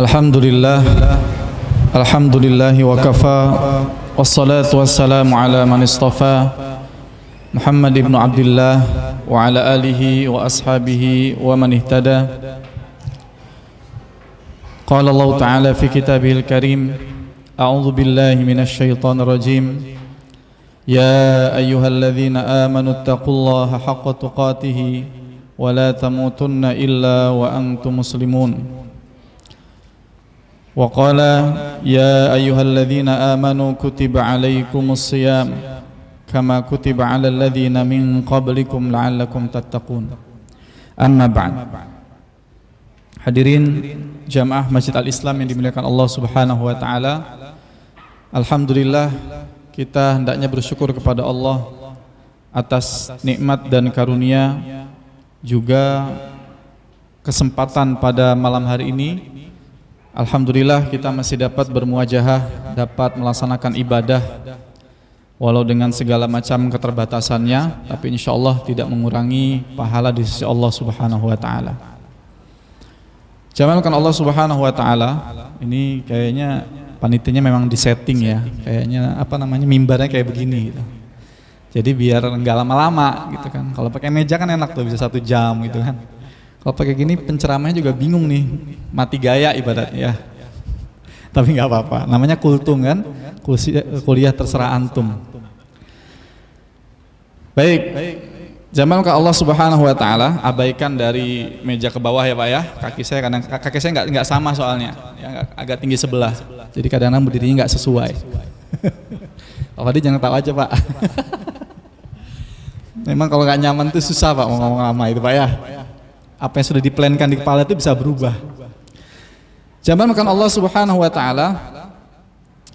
Alhamdulillah, alhamdulillahi wa kafa, wassalatu wassalamu ala man istafa, Muhammad ibn Abdullah wa ala alihi wa ashabihi wa man ihtada. Qala Allah Ta'ala fi kitabihil karim, a'udzu billahi minasy syaithanir rajim. Ya ayyuhalladzina amanu taqullaha haqqa tuqatih wa la tamutunna illa wa antum muslimun. Wa qala ya ayyuhalladzina amanu kutiba alaikumus shiyam kama kutiba alal ladzina min qablikum la'allakum tattaqun. Amma ba'd. Hadirin jamaah Masjid Al-Islam yang dimuliakan Allah Subhanahu wa taala. Alhamdulillah, kita hendaknya bersyukur kepada Allah atas nikmat dan karunia juga kesempatan pada malam hari ini. Alhamdulillah kita masih dapat bermuajahah, dapat melaksanakan ibadah walau dengan segala macam keterbatasannya, tapi insyaallah tidak mengurangi pahala di sisi Allah Subhanahu wa taala. Jamalkan Allah Subhanahu wa taala. Ini kayaknya panitianya memang disetting ya. Kayaknya mimbarnya kayak begini gitu. Jadi biar enggak lama-lama gitu kan. Kalau pakai meja kan enak tuh, bisa 1 jam gitu kan. Kalau pakai gini penceramahnya juga bingung nih, mati gaya ibaratnya ya. Tapi nggak apa-apa, namanya kultum kan, kuliah terserah antum. Baik, jamalkan Allah Subhanahu wa taala, abaikan dari meja ke bawah ya Pak ya. Kaki saya nggak sama soalnya, ya, agak tinggi sebelah. Jadi kadang-kadang berdirinya nggak sesuai. Pak Fadi jangan tahu aja Pak. Memang kalau nggak nyaman tuh susah Pak mau ngomong lama itu Pak ya. Apa yang sudah diplankan di kepala itu bisa berubah. Jamalkan Allah Subhanahu wa taala,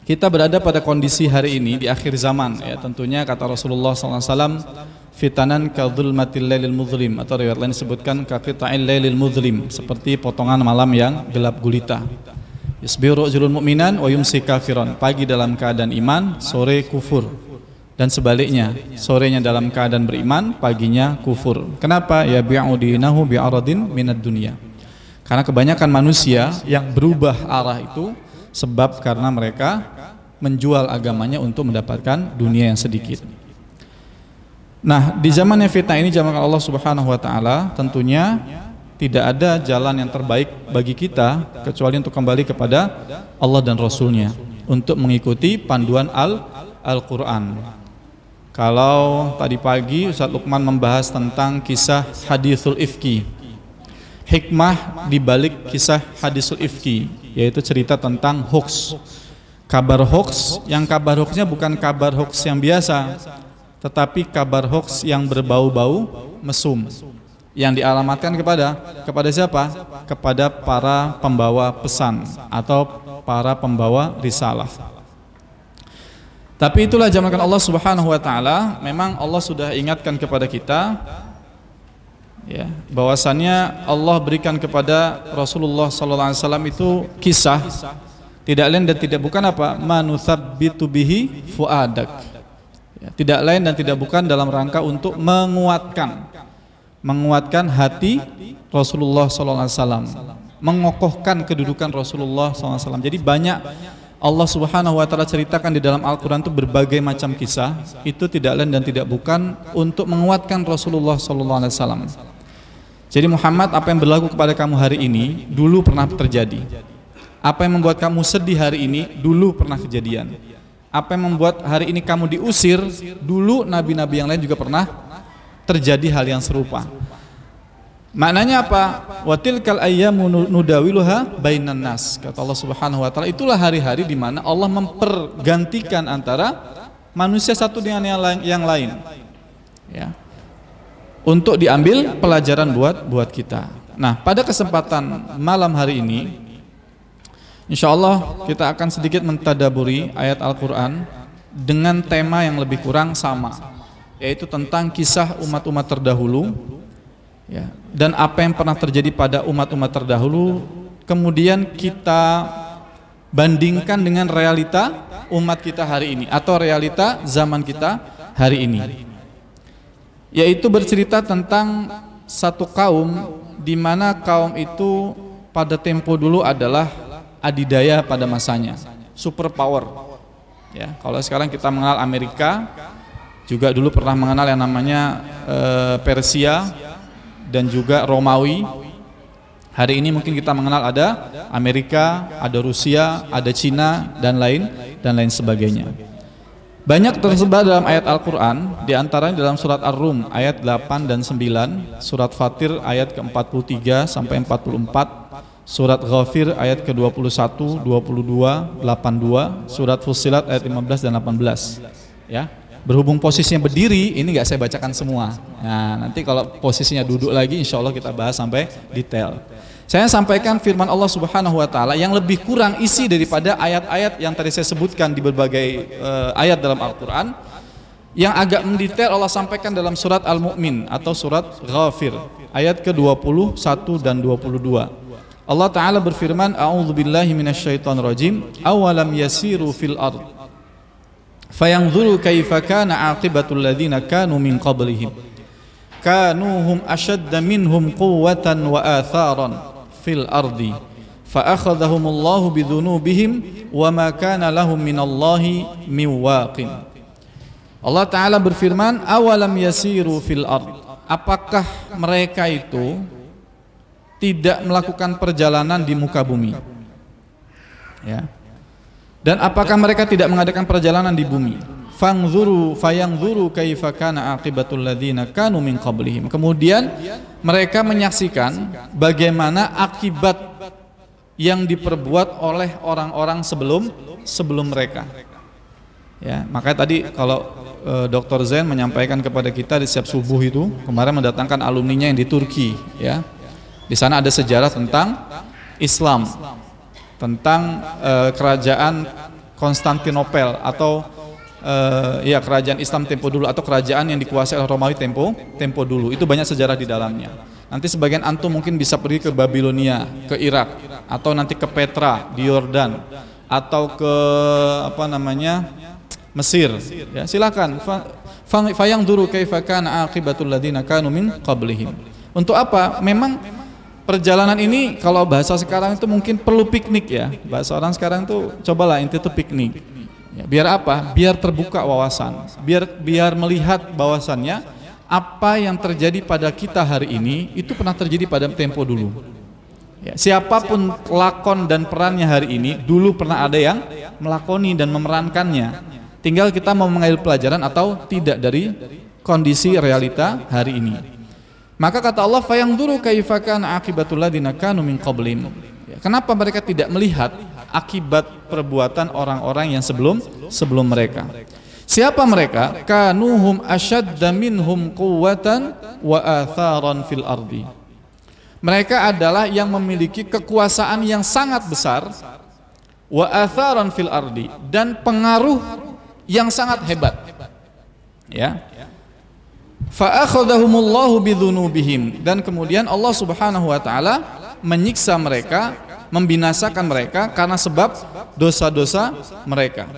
kita berada pada kondisi hari ini di akhir zaman ya, tentunya kata Rasulullah SAW, fitanan ka dzulmatil lailil muzlim, atau riwayat lain disebutkan ka qita'il lailil muzlim, seperti potongan malam yang gelap gulita. Yasbiru rajulun mu'minan wa yumsi kafiran, pagi dalam keadaan iman, sore kufur. Dan sebaliknya, sorenya dalam keadaan beriman, paginya kufur. Kenapa? Ya bi'u dinahu bi'aradin minad dunya. Karena kebanyakan manusia yang berubah arah itu sebab karena mereka menjual agamanya untuk mendapatkan dunia yang sedikit. Nah, di zamannya fitnah ini, jamalkan Allah Subhanahu wa taala, tentunya tidak ada jalan yang terbaik bagi kita kecuali untuk kembali kepada Allah dan Rasulnya, untuk mengikuti panduan Al-Quran. Kalau tadi pagi Ustaz Lukman membahas tentang kisah hadithul ifki, hikmah di balik kisah hadithul ifki, yaitu cerita tentang hoax, kabar hoax, yang kabar hoaxnya bukan kabar hoax yang biasa, tetapi kabar hoax yang berbau-bau mesum, yang dialamatkan kepada siapa? Kepada para pembawa pesan atau para pembawa risalah. Tapi itulah jamalkan Allah Subhanahu wa taala, memang Allah sudah ingatkan kepada kita ya, bahwasannya Allah berikan kepada Rasulullah sallallahu alaihi wasallam itu kisah tidak lain dan tidak bukan apa? Manuthabbitu bihi fuadak. Ya, tidak lain dan tidak bukan dalam rangka untuk menguatkan hati Rasulullah sallallahu alaihi wasallam, mengokohkan kedudukan Rasulullah sallallahu alaihi wasallam. Jadi banyak Allah Subhanahu wa taala ceritakan di dalam Al-Qur'an itu berbagai macam kisah, itu tidak lain dan tidak bukan untuk menguatkan Rasulullah sallallahu alaihi wasallam. Jadi Muhammad, apa yang berlaku kepada kamu hari ini dulu pernah terjadi. Apa yang membuat kamu sedih hari ini dulu pernah kejadian. Apa yang membuat hari ini kamu diusir dulu nabi-nabi yang lain juga pernah terjadi hal yang serupa. Maknanya apa? Watilkal ayyamu nudawiluha bainan nas. Kata Allah Subhanahu wa taala, itulah hari-hari di mana Allah mempergantikan antara manusia satu dengan yang lain. Ya. Untuk diambil pelajaran buat kita. Nah, pada kesempatan malam hari ini, insyaallah kita akan sedikit mentadaburi ayat Al-Qur'an dengan tema yang lebih kurang sama, yaitu tentang kisah umat-umat terdahulu. Ya, dan apa yang pernah terjadi pada umat-umat terdahulu, kemudian kita bandingkan dengan realita umat kita hari ini atau realita zaman kita hari ini, yaitu bercerita tentang satu kaum di mana kaum itu pada tempo dulu adalah adidaya pada masanya, super power. Ya, kalau sekarang kita mengenal Amerika, juga dulu pernah mengenal yang namanya Persia dan juga Romawi. Hari ini mungkin kita mengenal ada Amerika, ada Rusia, ada Cina dan lain sebagainya. Banyak tersebar dalam ayat Al-Qur'an, di antaranya dalam surat Ar-Rum ayat 8 dan 9, surat Fatir ayat ke-43 sampai 44, surat Ghafir ayat ke-21, 22, 82, surat Fussilat ayat 15 dan 18. Ya. Berhubung posisinya berdiri, ini nggak saya bacakan semua. Nah, nanti kalau posisinya duduk lagi, insya Allah kita bahas sampai detail. Saya sampaikan firman Allah Subhanahu wa Ta'ala yang lebih kurang isi daripada ayat-ayat yang tadi saya sebutkan di berbagai ayat dalam Al-Quran. Yang agak mendetail Allah sampaikan dalam surat Al-Mu'min atau surat Ghafir ayat ke-21 dan 22. Allah Ta'ala berfirman, A'udzubillahi minasyaitonirrajim, awalam yasiru fil ard fayanzuru kaifa kana aqibatul ladzina kanu min qablihim kanuhum ashadda minhum quwwatan wa atharan fil ardi fa akhadhahumullahu bidzunubihim wa ma kana lahum minallahi min waqin. Allah Ta'ala berfirman, awalam yasiru fil ard, apakah mereka itu tidak melakukan perjalanan di muka bumi, ya. Dan apakah mereka tidak mengadakan perjalanan di bumi? Fangzuru fayanzuru kaifa kana aqibatul ladzina kanu min qablihim. Kemudian mereka menyaksikan bagaimana akibat yang diperbuat oleh orang-orang sebelum mereka. Ya, makanya tadi kalau Dr. Zain menyampaikan kepada kita di setiap subuh itu, kemarin mendatangkan alumninya yang di Turki, ya. Di sana ada sejarah tentang Islam, tentang kerajaan Konstantinopel atau ya kerajaan Islam tempo dulu, atau kerajaan yang dikuasai oleh Romawi tempo dulu. Itu banyak sejarah di dalamnya. Nanti sebagian antum mungkin bisa pergi ke Babilonia, ke Irak, atau nanti ke Petra di Yordan, atau ke Mesir. Ya, silakan. Fayanzuru kaifa kana aqibatul ladzina kanu min qablihim. Untuk apa? Memang perjalanan ini kalau bahasa sekarang itu mungkin perlu piknik, ya. Bahasa orang sekarang itu cobalah inti itu piknik. Ya, biar apa? Biar terbuka wawasan. Biar melihat bahwasannya apa yang terjadi pada kita hari ini itu pernah terjadi pada tempo dulu. Ya, siapapun lakon dan perannya hari ini dulu pernah ada yang melakoni dan memerankannya. Tinggal kita mau mengambil pelajaran atau tidak dari kondisi realita hari ini. Maka kata Allah, fayanzuru kaifa kana aqibatul ladzina kanu min qablihim. Kenapa mereka tidak melihat akibat perbuatan orang-orang yang sebelum mereka? Siapa mereka? Kanuhum ashadda minhum quwwatan wa atharan fil ardi. Mereka adalah yang memiliki kekuasaan yang sangat besar, wa atharan fil ardi, dan pengaruh yang sangat hebat. Ya. Fa akhadhahumullahu bidzunubihim, dan kemudian Allah Subhanahu wa taala menyiksa mereka, membinasakan mereka karena sebab dosa-dosa mereka.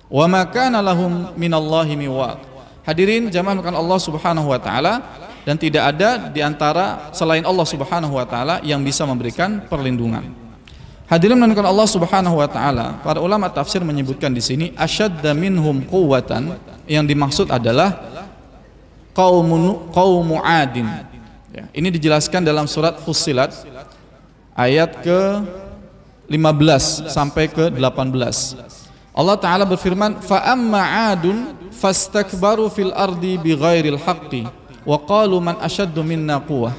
Wa ma kana lahum minallahi miwaq. Hadirin jamaah Allah Subhanahu wa taala, dan tidak ada di antara selain Allah Subhanahu wa taala yang bisa memberikan perlindungan. Hadirin menunjukkan Allah Subhanahu wa taala, para ulama tafsir menyebutkan di sini asyadda minhum quwwatan, yang dimaksud adalah qaumu Adin. Ya, ini dijelaskan dalam surat Fussilat ayat ke-15 sampai ke-18. Allah Ta'ala berfirman, fa amma adun fastakbaru fil ardi bighairil haqqi wa qalu man ashaddu minna quwwah.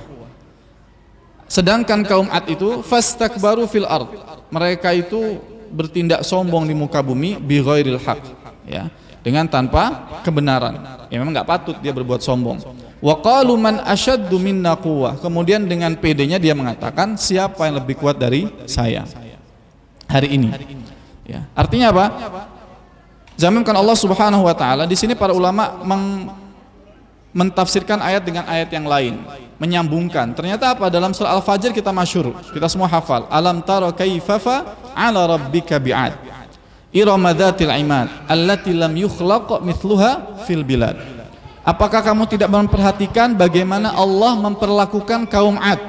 Sedangkan kaum Ad itu fastakbaru fil ard, mereka itu bertindak sombong di muka bumi bighairil haqq, ya, dengan tanpa kebenaran. Ya, memang nggak patut dia berbuat sombong. Wa qalu man ashaddu minna quwwah, kemudian dengan pedenya dia mengatakan siapa yang lebih kuat dari saya hari ini. Ya, artinya apa? Zamankan Allah Subhanahu wa taala, di sini para ulama mentafsirkan ayat dengan ayat yang lain, menyambungkan. Ternyata apa? Dalam surah Al-Fajr kita masyhur, kita semua hafal. Alam tara kaifa ala rabbika bi'ad. Irama dzatil imad allati lam yukhlaq mithluha fil bilad. Apakah kamu tidak memperhatikan bagaimana Allah memperlakukan kaum Ad?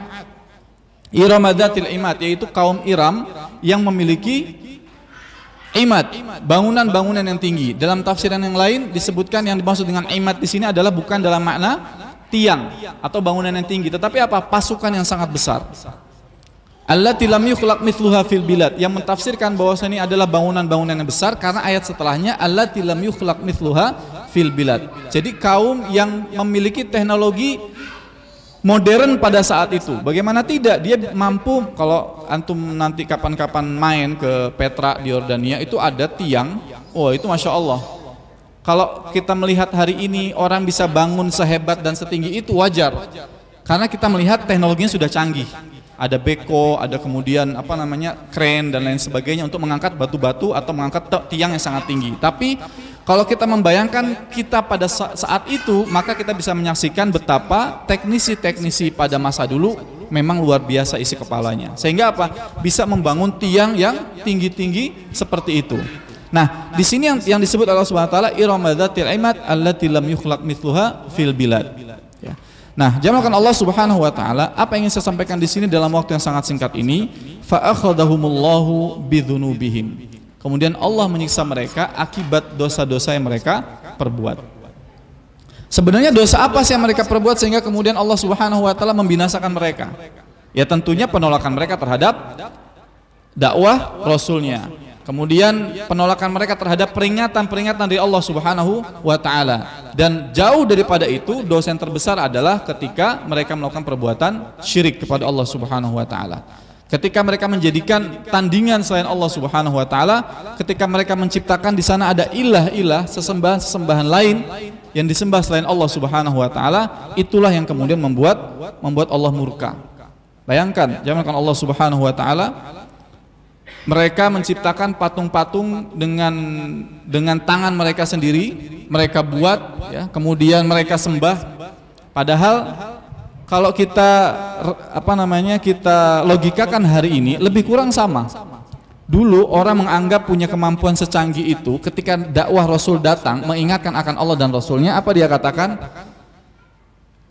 Iramadatil imad, yaitu kaum Iram yang memiliki imad, bangunan-bangunan yang tinggi. Dalam tafsiran yang lain disebutkan yang dimaksud dengan imad di sini adalah bukan dalam makna tiang atau bangunan yang tinggi, tetapi apa? Pasukan yang sangat besar. Allati lam yukhlaq mithluha fil bilad, yang mentafsirkan bahwasanya ini adalah bangunan-bangunan yang besar karena ayat setelahnya allati lam yukhlaq mithluha fil bilad. Jadi kaum yang memiliki teknologi modern pada saat itu. Bagaimana tidak, dia mampu, kalau antum nanti kapan-kapan main ke Petra di Yordania, itu ada tiang, oh itu Masya Allah. Kalau kita melihat hari ini orang bisa bangun sehebat dan setinggi itu wajar, karena kita melihat teknologinya sudah canggih. Ada beko, ada kemudian crane dan lain sebagainya untuk mengangkat batu-batu atau mengangkat tiang yang sangat tinggi. Tapi kalau kita membayangkan kita pada saat itu, maka kita bisa menyaksikan betapa teknisi-teknisi pada masa dulu memang luar biasa isi kepalanya. Sehingga apa? Bisa membangun tiang yang tinggi-tinggi seperti itu. Nah, di sini yang disebut Allah Subhanahu wa taala iramadatil imad allati lam yukhlaq mithluha fil bilad. Ya. Nah, jamaahkan Allah Subhanahu wa taala, apa yang ingin saya sampaikan di sini dalam waktu yang sangat singkat ini, fa akhadahumullahu bidzunubihim. Kemudian Allah menyiksa mereka akibat dosa-dosa yang mereka perbuat. Sebenarnya dosa apa sih yang mereka perbuat sehingga kemudian Allah Subhanahu wa taala membinasakan mereka? Ya tentunya penolakan mereka terhadap dakwah Rasulnya. Kemudian penolakan mereka terhadap peringatan-peringatan dari Allah Subhanahu wa taala. Dan jauh daripada itu, dosa yang terbesar adalah ketika mereka melakukan perbuatan syirik kepada Allah Subhanahu wa taala. Ketika mereka menjadikan tandingan selain Allah Subhanahu wa taala, ketika mereka menciptakan di sana ada ilah-ilah, sesembahan-sesembahan lain yang disembah selain Allah Subhanahu wa taala, itulah yang kemudian membuat Allah murka. Bayangkan, jangankan Allah Subhanahu wa taala, mereka menciptakan patung-patung dengan tangan mereka sendiri, mereka buat, ya, kemudian mereka sembah. Padahal kalau kita kita logikakan hari ini lebih kurang sama. Dulu orang menganggap punya kemampuan secanggih itu, ketika dakwah Rasul datang mengingatkan akan Allah dan Rasulnya, apa dia katakan?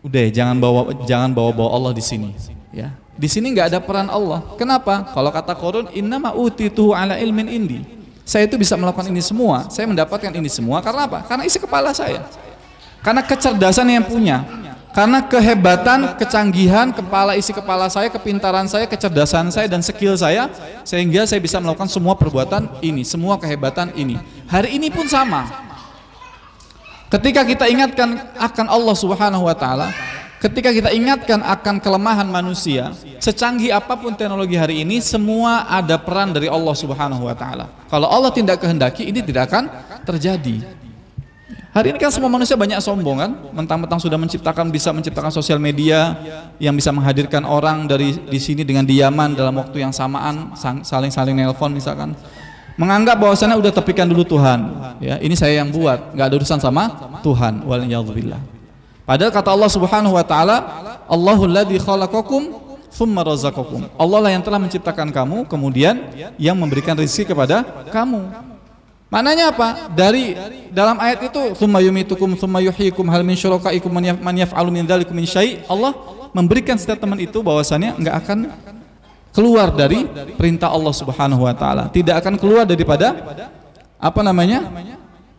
Udah, jangan bawa Allah di sini. Ya. Di sini nggak ada peran Allah. Kenapa? Kalau kata Qarun, innama utituhu ala ilmin indi. Saya itu bisa melakukan ini semua. Saya mendapatkan ini semua karena apa? Karena isi kepala saya. Karena kecerdasan yang punya. Karena kehebatan, kecanggihan isi kepala saya, kepintaran saya, kecerdasan saya dan skill saya, sehingga saya bisa melakukan semua perbuatan ini, semua kehebatan ini. Hari ini pun sama. Ketika kita ingatkan akan Allah Subhanahu wa taala, ketika kita ingatkan akan kelemahan manusia, secanggih apapun teknologi hari ini, semua ada peran dari Allah Subhanahu wa taala. Kalau Allah tidak kehendaki, ini tidak akan terjadi. Hari ini kan semua manusia banyak sombong kan, mentang-mentang sudah bisa menciptakan sosial media yang bisa menghadirkan orang dari di sini dengan diaman dalam waktu yang samaan, saling nelpon misalkan. Menganggap bahwasannya udah tepikan dulu Tuhan. Ya, ini saya yang buat, nggak ada urusan sama Tuhan. Waliyadzubillah. Padahal kata Allah Subhanahu wa taala, Allahul ladzi khalaqakum tsumma razaqakum. Allah lah yang telah menciptakan kamu, kemudian yang memberikan rezeki kepada kamu. Maknanya apa? Dari dalam ayat itu, tsumma yumitukum tsumma yuhyikum hal min syurakaikum man yaf'alu min dzalikum min syai'. Allah memberikan statement itu bahwasannya enggak akan keluar dari perintah Allah Subhanahu wa taala. Tidak akan keluar daripada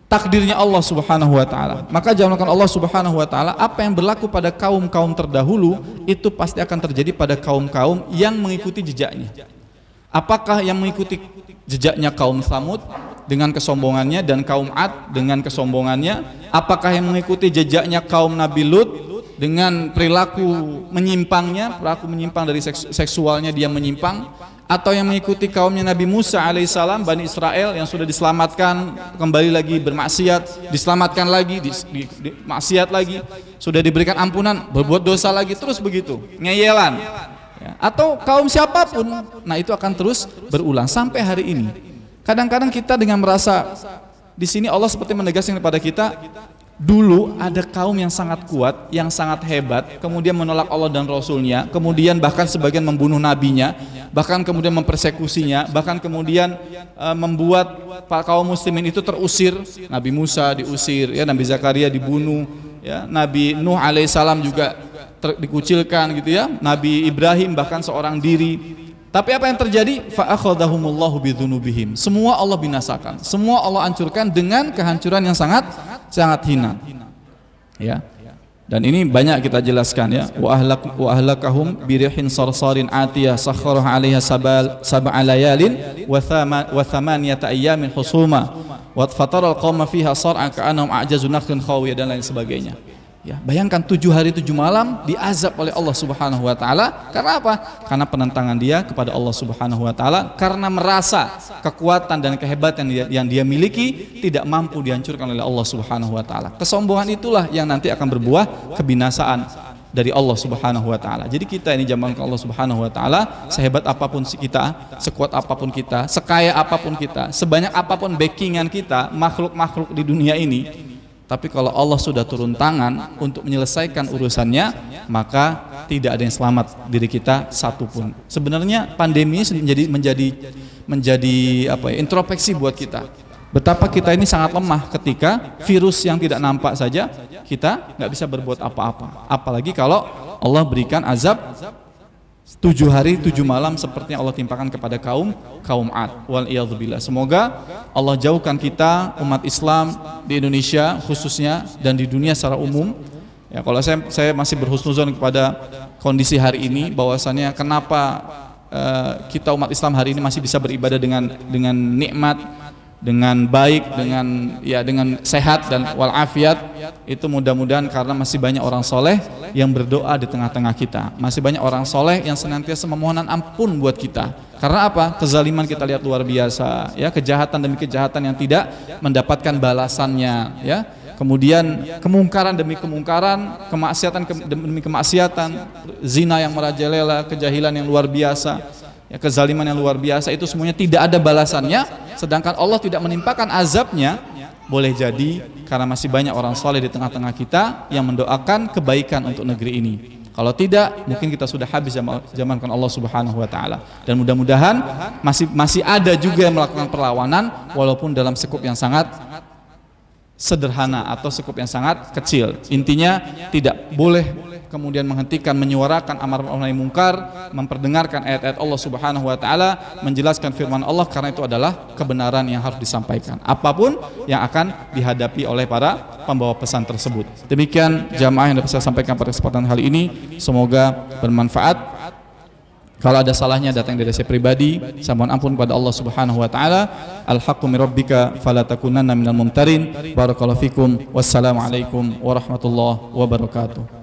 takdirnya Allah Subhanahu wa taala. Maka jangankan Allah Subhanahu wa taala, apa yang berlaku pada kaum-kaum terdahulu itu pasti akan terjadi pada kaum-kaum yang mengikuti jejaknya. Apakah yang mengikuti jejaknya kaum Tsamud dengan kesombongannya dan kaum Ad dengan kesombongannya? Apakah yang mengikuti jejaknya kaum Nabi Lut dengan perilaku menyimpang dari seksualnya, dia menyimpang? Atau yang mengikuti kaumnya Nabi Musa alaihissalam, Bani Israel yang sudah diselamatkan, kembali lagi bermaksiat, diselamatkan lagi, maksiat lagi, sudah diberikan ampunan, berbuat dosa lagi, terus begitu, ngeyelan. Ya. Atau kaum siapapun, nah itu akan terus berulang sampai hari ini. Kadang-kadang kita dengan merasa di sini Allah seperti menegaskan kepada kita, dulu ada kaum yang sangat kuat, yang sangat hebat, kemudian menolak Allah dan Rasulnya, kemudian bahkan sebagian membunuh nabinya, bahkan kemudian mempersekusinya, bahkan kemudian membuat kaum muslimin itu terusir. Nabi Musa diusir, ya, Nabi Zakaria dibunuh, ya, Nabi Nuh alaihissalam juga dikucilkan gitu ya. Nabi Ibrahim bahkan seorang diri. Tapi apa yang terjadi? Fa akhadhahumullahu bidzunubihim. Semua Allah binasakan. Semua Allah hancurkan dengan kehancuran yang sangat hina. Ya. Dan ini banyak kita jelaskan ya. Wa ahlakahum birihin sarsarin atiyah sakharaha 'alaiha sab'a layalin wa thamaniyata ayyamin husuma wa fataral qauma fiha sar'a ka'annahum a'jazu nakhlin khawiyah dan lain sebagainya. Ya, bayangkan 7 hari 7 malam diazab oleh Allah Subhanahu wa taala. Karena apa? Karena penentangan dia kepada Allah Subhanahu wa taala, karena merasa kekuatan dan kehebatan yang dia miliki tidak mampu dihancurkan oleh Allah Subhanahu wa taala. Kesombongan itulah yang nanti akan berbuah kebinasaan dari Allah Subhanahu wa taala. Jadi kita ini jamaah Allah Subhanahu wa taala, sehebat apapun kita, sekuat apapun kita, sekaya apapun kita, sebanyak apapun backingan kita, makhluk-makhluk di dunia ini, tapi kalau Allah sudah turun tangan untuk menyelesaikan urusannya, maka tidak ada yang selamat diri kita satupun. Sebenarnya pandemi menjadi introspeksi buat kita. Betapa kita ini sangat lemah ketika virus yang tidak nampak saja kita nggak bisa berbuat apa-apa. Apalagi kalau Allah berikan azab 7 hari 7 malam seperti yang Allah timpakan kepada kaum Ad. Wal iyadzubillah. Semoga Allah jauhkan kita umat Islam di Indonesia khususnya dan di dunia secara umum. Ya, kalau saya masih berhusnuzon kepada kondisi hari ini, bahwasannya kenapa kita umat Islam hari ini masih bisa beribadah dengan nikmat, dengan baik, dengan sehat dan walafiat, itu mudah-mudahan karena masih banyak orang soleh yang berdoa di tengah-tengah kita, masih banyak orang soleh yang senantiasa memohonan ampun buat kita. Karena apa? Kezaliman kita lihat luar biasa, ya, kejahatan demi kejahatan yang tidak mendapatkan balasannya, ya. Kemudian kemungkaran demi kemungkaran, kemaksiatan demi kemaksiatan, zina yang merajalela, kejahilan yang luar biasa, ya, kezaliman yang luar biasa, itu semuanya tidak ada balasannya, sedangkan Allah tidak menimpakan azabnya. Boleh jadi karena masih banyak orang soleh di tengah-tengah kita yang mendoakan kebaikan untuk negeri ini. Kalau tidak, mungkin kita sudah habis zamankan Allah Subhanahu wa taala. Dan mudah-mudahan masih ada juga yang melakukan perlawanan walaupun dalam skup yang sangat sederhana atau skup yang sangat kecil. Intinya tidak boleh kemudian menghentikan menyuarakan amar ma'ruf nahi munkar, memperdengarkan ayat-ayat Allah Subhanahu wa taala, menjelaskan firman Allah, karena itu adalah kebenaran yang harus disampaikan apapun yang akan dihadapi oleh para pembawa pesan tersebut. Demikian jamaah yang dapat saya sampaikan pada kesempatan kali ini, semoga bermanfaat. Kalau ada salahnya datang dari saya pribadi, saya mohon ampun kepada Allah Subhanahu wa taala. Al-haqqu min rabbika fala takunanna minal mumtarin. Barakallahu fikum. Wassalamualaikum warahmatullahi wabarakatuh.